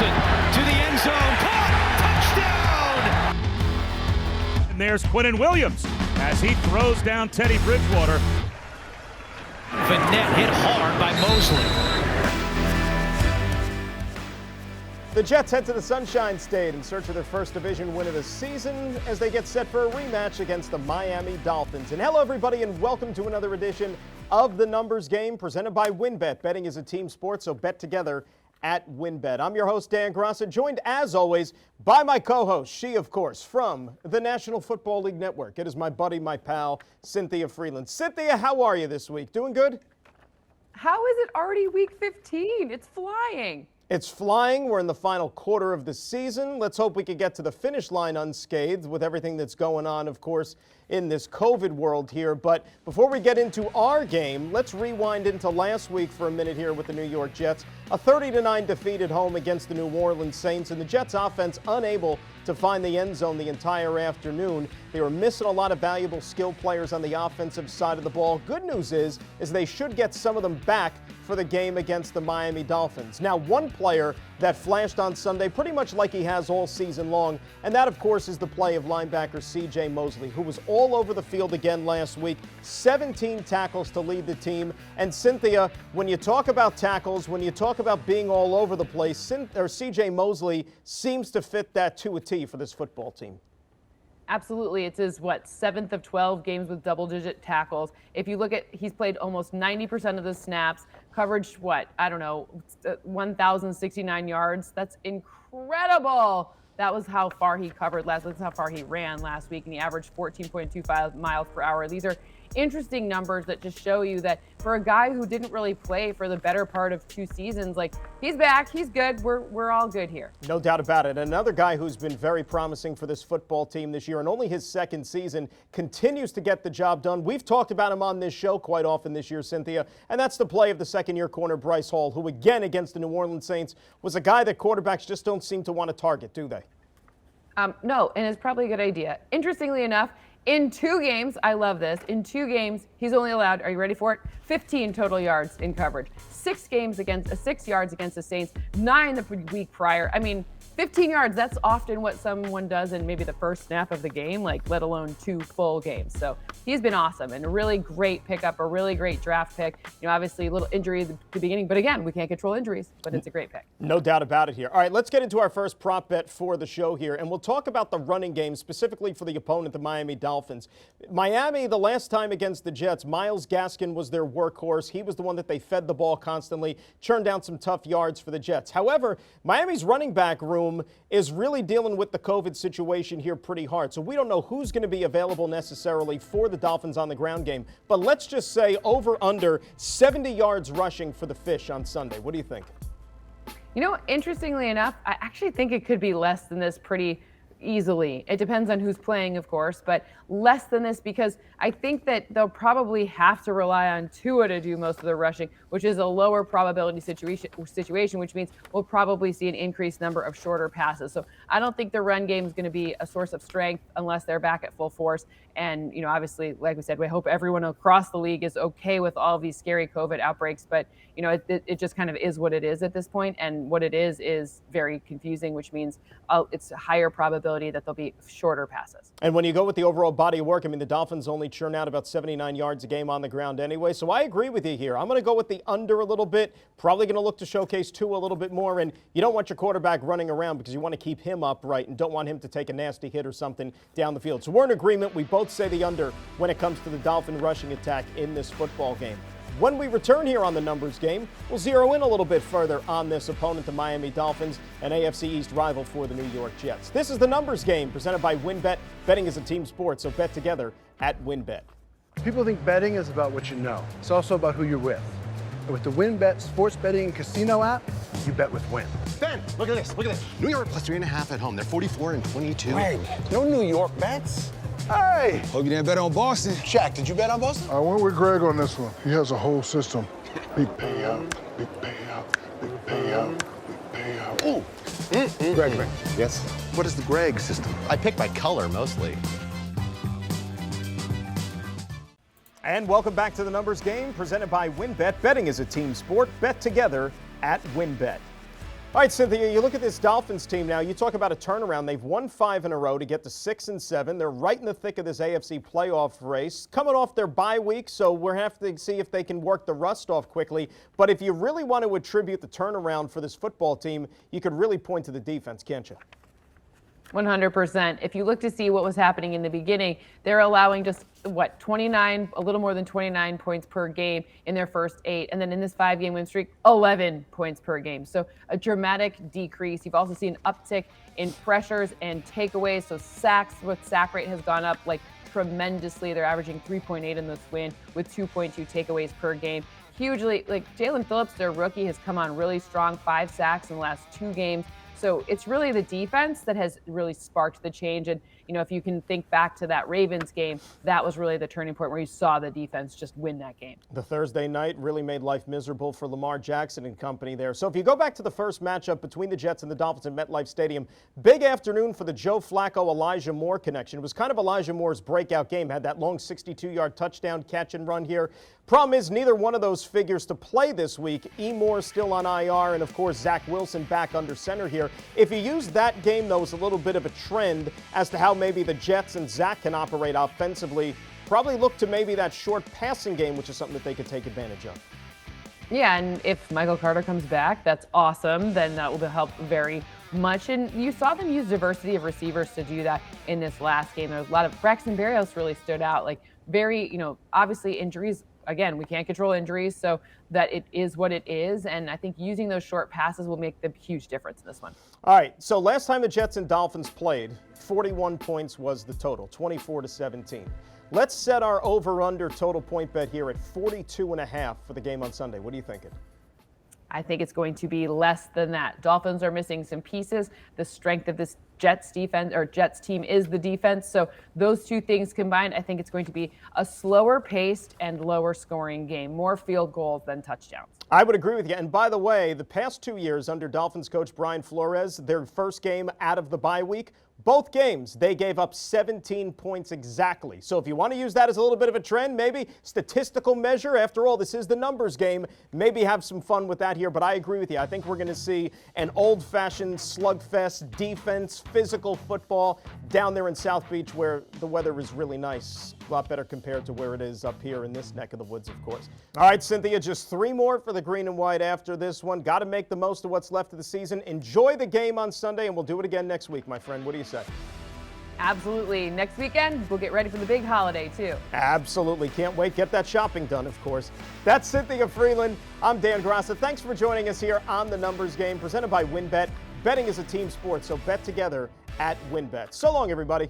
Wilson to the end zone. Caught! Touchdown! And there's Quinnen Williams as he throws down Teddy Bridgewater. Fournette hit hard by Mosley. The Jets head to the Sunshine State in search of their first division win of the season as they get set for a rematch against the Miami Dolphins. And hello, everybody, and welcome to another edition of The Numbers Game presented by WynnBET. Betting is a team sport, so bet together at WynnBET. I'm your host, Dan Graca, joined as always by my co-host, she, of course, from the National Football League Network. It is my buddy, my pal, Cynthia Frelund. Cynthia, how are you this week? Doing good? How is it already week 15? It's flying. It's flying. We're in the final quarter of the season. Let's hope we can get to the finish line unscathed with everything that's going on, of course, in this COVID world here. But before we get into our game, let's rewind into last week for a minute here with the New York Jets. A 30-9 defeat at home against the New Orleans Saints, and the Jets offense unable to find the end zone the entire afternoon. They were missing a lot of valuable skill players on the offensive side of the ball. Good news is they should get some of them back for the game against the Miami Dolphins. Now, one player that flashed on Sunday pretty much like he has all season long, and that, of course, is the play of linebacker C.J. Mosley, who was all over the field again last week, 17 tackles to lead the team. And Cynthia, when you talk about tackles, when you talk about being all over the place, C.J. Mosley seems to fit that to a T for this football team. Absolutely. It's his, 7th of 12 games with double-digit tackles. If you look at, he's played almost 90% of the snaps, coverage, 1,069 yards. That's incredible. That was how far he covered last week. That's how far he ran last week, and he averaged 14.25 miles per hour. These are interesting numbers that just show you that for a guy who didn't really play for the better part of 2 seasons, he's back, he's good, we're all good here. No doubt about it. Another guy who's been very promising for this football team this year, and only his second season, continues to get the job done. We've talked about him on this show quite often this year, Cynthia, and that's the play of the second-year corner Bryce Hall, who again against the New Orleans Saints was a guy that quarterbacks just don't seem to want to target, do they? No, and it's probably a good idea. Interestingly enough, in 2 games, I love this, in 2 games, he's only allowed, are you ready for it? 15 total yards in coverage. 6 yards against the Saints, 9 the week prior. I mean, 15 yards, that's often what someone does in maybe the first snap of the game, let alone 2 full games. So he's been awesome and a really great pickup, a really great draft pick. Obviously a little injury at the beginning, but again, we can't control injuries, but it's a great pick. No doubt about it here. All right, let's get into our first prop bet for the show here, and we'll talk about the running game specifically for the opponent, the Miami Dolphins. Miami, the last time against the Jets, Myles Gaskin was their workhorse. He was the one that they fed the ball constantly, churned down some tough yards for the Jets. However, Miami's running back room is really dealing with the COVID situation here pretty hard. So we don't know who's going to be available necessarily for the Dolphins on the ground game. But let's just say over under 70 yards rushing for the Fish on Sunday. What do you think? Interestingly enough, I actually think it could be less than this pretty easily. It depends on who's playing, of course, but less than this because I think that they'll probably have to rely on Tua to do most of the rushing, which is a lower probability situation, which means we'll probably see an increased number of shorter passes. So I don't think the run game is going to be a source of strength unless they're back at full force. And, obviously, like we said, we hope everyone across the league is okay with all of these scary COVID outbreaks. But, it just kind of is what it is at this point. And what it is very confusing, which means it's a higher probability that there'll be shorter passes. And when you go with the overall body of work, the Dolphins only churn out about 79 yards a game on the ground anyway. So I agree with you here. I'm going to go with the under a little bit. Probably going to look to showcase Tua a little bit more. And you don't want your quarterback running around because you want to keep him upright and don't want him to take a nasty hit or something down the field. So we're in agreement. We both say the under when it comes to the Dolphin rushing attack in this football game. When we return here on the Numbers Game, we'll zero in a little bit further on this opponent, the Miami Dolphins, an AFC East rival for the New York Jets. This is the Numbers Game presented by WynnBET. Betting is a team sport, so bet together at WynnBET. People think betting is about what you know. It's also about who you're with. And with the WynnBET sports betting and casino app, you bet with Wynn. Ben, look at this. Look at this. New York plus 3.5 at home. They're 44-22. Greg, no New York bets. Hey! Hope you didn't bet on Boston. Shaq, did you bet on Boston? I went with Greg on this one. He has a whole system. Big payout, big payout, big payout, big payout. Ooh. Greg, Yes? what is the Greg system? I pick by color mostly. And welcome back to the Numbers Game presented by WynnBET. Betting is a team sport. Bet together at WynnBET. All right, Cynthia, you look at this Dolphins team now. You talk about a turnaround. They've won 5 in a row to get to 6-7. They're right in the thick of this AFC playoff race. Coming off their bye week, so we're going to have to see if they can work the rust off quickly. But if you really want to attribute the turnaround for this football team, you could really point to the defense, can't you? 100%. If you look to see what was happening in the beginning, they're allowing just, 29, a little more than 29 points per game in their first 8. And then in this 5-game win streak, 11 points per game. So a dramatic decrease. You've also seen an uptick in pressures and takeaways. So sack rate has gone up tremendously. They're averaging 3.8 in this win with 2.2 takeaways per game. Hugely, Jalen Phillips, their rookie, has come on really strong, 5 sacks in the last 2 games. So it's really the defense that has really sparked the change. And, if you can think back to that Ravens game, that was really the turning point where you saw the defense just win that game. The Thursday night really made life miserable for Lamar Jackson and company there. So if you go back to the first matchup between the Jets and the Dolphins at MetLife Stadium, big afternoon for the Joe Flacco-Elijah Moore connection. It was kind of Elijah Moore's breakout game. Had that long 62-yard touchdown catch and run here. Problem is, neither one of those figures to play this week. E. Moore still on IR, and of course, Zach Wilson back under center here. If you use that game, though, as a little bit of a trend as to how maybe the Jets and Zach can operate offensively, probably look to maybe that short passing game, which is something that they could take advantage of. Yeah, and if Michael Carter comes back, that's awesome. Then that will help very much. And you saw them use diversity of receivers to do that in this last game. There was a lot of Braxton Berrios really stood out. Very, obviously injuries. Again, we can't control injuries, so that it is what it is. And I think using those short passes will make the huge difference in this one. All right, so last time the Jets and Dolphins played, 41 points was the total, 24-17. Let's set our over-under total point bet here at 42.5 for the game on Sunday. What are you thinking? I think it's going to be less than that. Dolphins are missing some pieces. The strength of this Jets team is the defense. So those two things combined, I think it's going to be a slower paced and lower scoring game, more field goals than touchdowns. I would agree with you. And by the way, the past 2 years under Dolphins coach Brian Flores, their first game out of the bye week, both games, they gave up 17 points exactly. So if you want to use that as a little bit of a trend, maybe statistical measure, after all, this is the numbers game, maybe have some fun with that here. But I agree with you. I think we're going to see an old-fashioned slugfest defense, physical football down there in South Beach where the weather is really nice. A lot better compared to where it is up here in this neck of the woods, of course. All right, Cynthia, just 3 more for the green and white after this one. Got to make the most of what's left of the season. Enjoy the game on Sunday, and we'll do it again next week, my friend. What do you say? Absolutely. Next weekend, we'll get ready for the big holiday, too. Absolutely. Can't wait. Get that shopping done, of course. That's Cynthia Frelund. I'm Dan Graca. Thanks for joining us here on The Numbers Game, presented by WynnBET. Betting is a team sport, so bet together at WynnBET. So long, everybody.